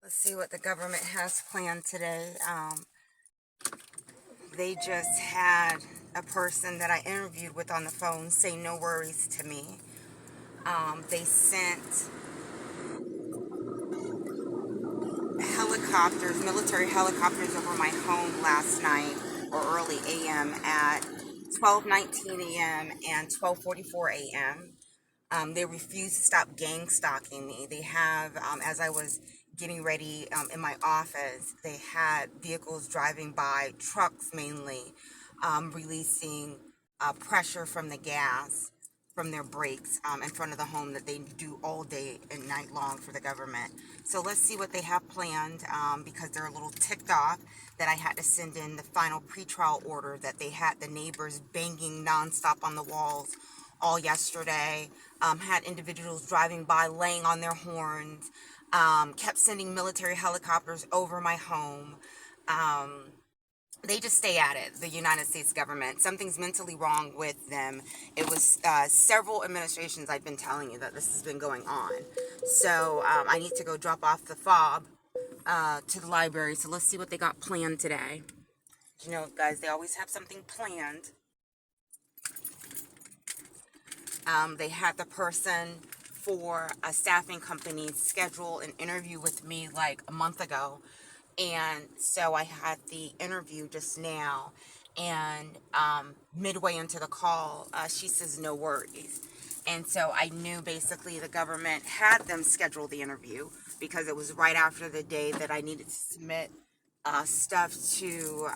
Let's see what the government has planned today. They just had a person that I interviewed with on the phone say no worries to me. They sent helicopters, military helicopters over my home last night or early AM at 12:19 a.m. and 12:44 a.m. They refused to stop gang stalking me. They have, as I was getting ready in my office, they had vehicles driving by, trucks mainly, releasing pressure from the gas from their brakes in front of the home that they do all day and night long for the government. So let's see what they have planned, because they're a little ticked off that I had to send in the final pretrial order that they had the neighbors banging nonstop on the walls all yesterday. Had individuals driving by laying on their horns, kept sending military helicopters over my home. They just stay at it, the United States government. Something's mentally wrong with them. It was several administrations I've been telling you that this has been going on. So I need to go drop off the fob to the library. So let's see what they got planned today. You know, guys, they always have something planned. They had the person for a staffing company schedule an interview with me like a month ago. And so I had the interview just now. And midway into the call, she says, no worries. And so I knew basically the government had them schedule the interview because it was right after the day that I needed to submit stuff to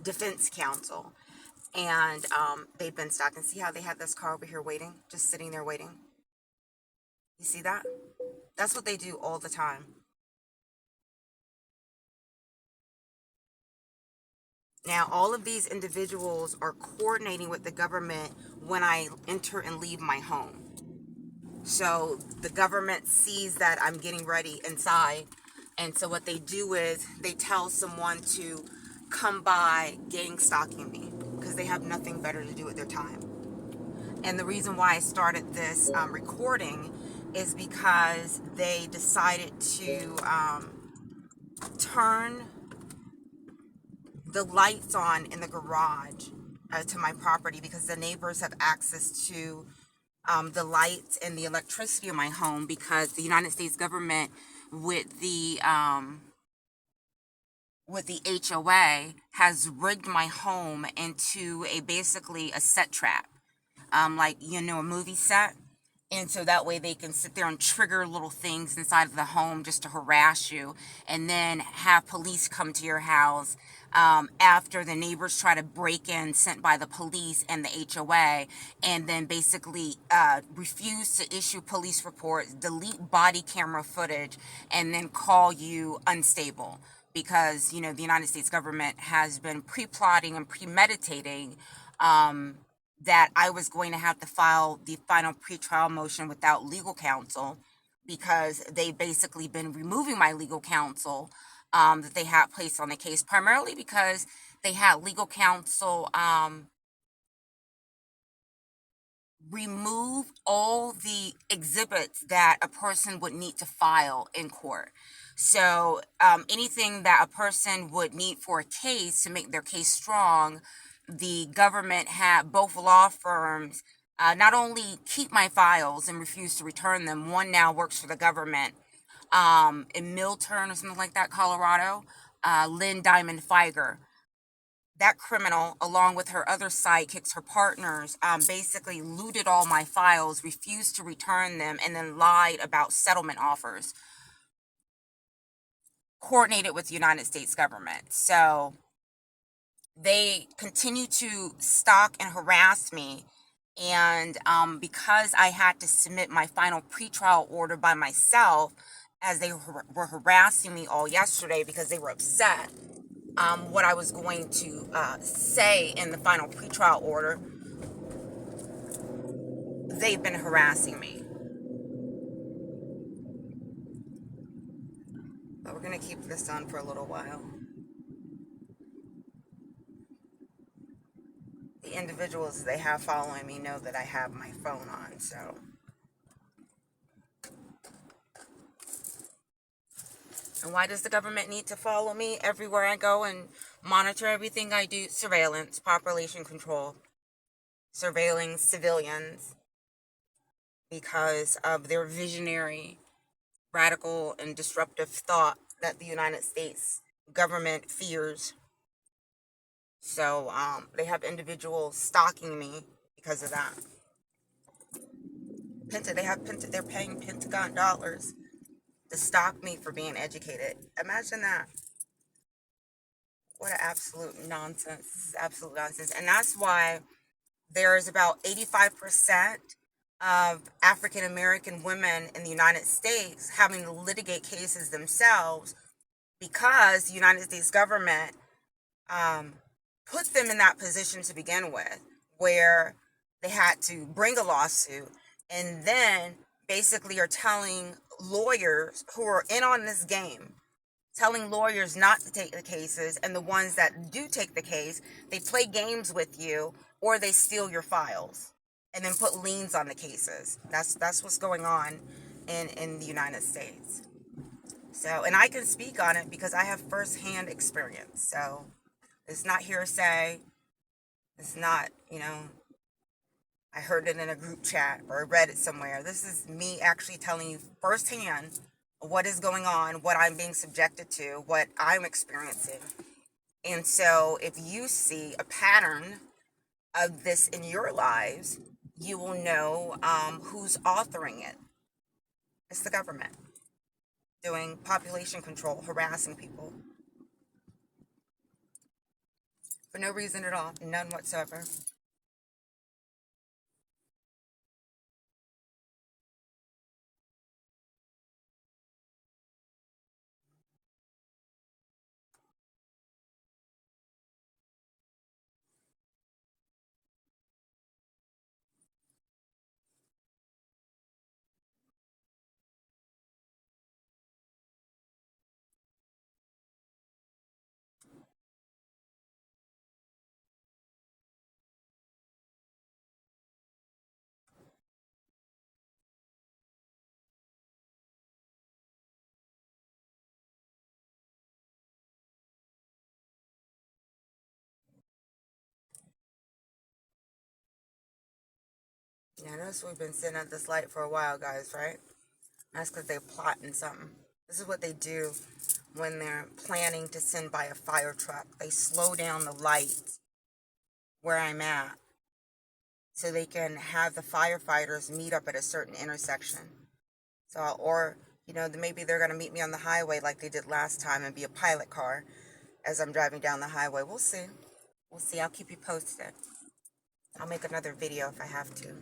Defense Council. And they've been stuck. And see how they had this car over here waiting, just sitting there waiting? You see that? That's what they do all the time. Now, all of these individuals are coordinating with the government when I enter and leave my home. So the government sees that I'm getting ready inside. And so what they do is they tell someone to come by gang stalking me because they have nothing better to do with their time. And the reason why I started this recording is because they decided to turn the lights on in the garage to my property because the neighbors have access to the lights and the electricity in my home because the United States government with the HOA has rigged my home into basically a set trap, like, you know, a movie set. And so that way they can sit there and trigger little things inside of the home just to harass you, and then have police come to your house after the neighbors try to break in, sent by the police and the HOA, and then basically refuse to issue police reports, delete body camera footage, and then call you unstable. Because, you know, the United States government has been pre-plotting and premeditating that I was going to have to file the final pretrial motion without legal counsel because they've basically been removing my legal counsel that they had placed on the case, primarily because they had legal counsel remove all the exhibits that a person would need to file in court. So anything that a person would need for a case to make their case strong, the government had both law firms not only keep my files and refuse to return them. One now works for the government in Milton or something like that, Colorado, Lynn Diamond Feiger. That criminal, along with her other sidekicks, her partners, basically looted all my files, refused to return them, and then lied about settlement offers, coordinated with the United States government. So they continue to stalk and harass me. And because I had to submit my final pretrial order by myself, as they were harassing me all yesterday because they were upset what I was going to say in the final pretrial order, they've been harassing me. But we're going to keep this on for a little while. The individuals they have following me know that I have my phone on, so And why does the government need to follow me everywhere I go and monitor everything I do? Surveillance, population control, surveilling civilians because of their visionary, radical, and disruptive thought that the United States government fears. So they have individuals stalking me because of that. They're paying Pentagon dollars to stalk me for being educated. Imagine that. What an absolute nonsense. This is absolute nonsense. And that's why there's about 85% of African American women in the United States having to litigate cases themselves because the United States government um, put them in that position to begin with, where they had to bring a lawsuit and then basically are telling lawyers who are in on this game, telling lawyers not to take the cases, and the ones that do take the case, they play games with you or they steal your files and then put liens on the cases. That's what's going on in the United States. So, and I can speak on it because I have firsthand experience. So it's not hearsay. It's not, I heard it in a group chat or I read it somewhere. This is me actually telling you firsthand what is going on, what I'm being subjected to, what I'm experiencing. And so if you see a pattern of this in your lives, you will know who's authoring it. It's the government doing population control, harassing people for no reason at all, none whatsoever. Yeah, notice we've been sitting at this light for a while, guys, right? That's because they're plotting something. This is what they do when they're planning to send by a fire truck. They slow down the light where I'm at so they can have the firefighters meet up at a certain intersection. So, or, maybe they're going to meet me on the highway like they did last time and be a pilot car as I'm driving down the highway. We'll see. We'll see. I'll keep you posted. I'll make another video if I have to.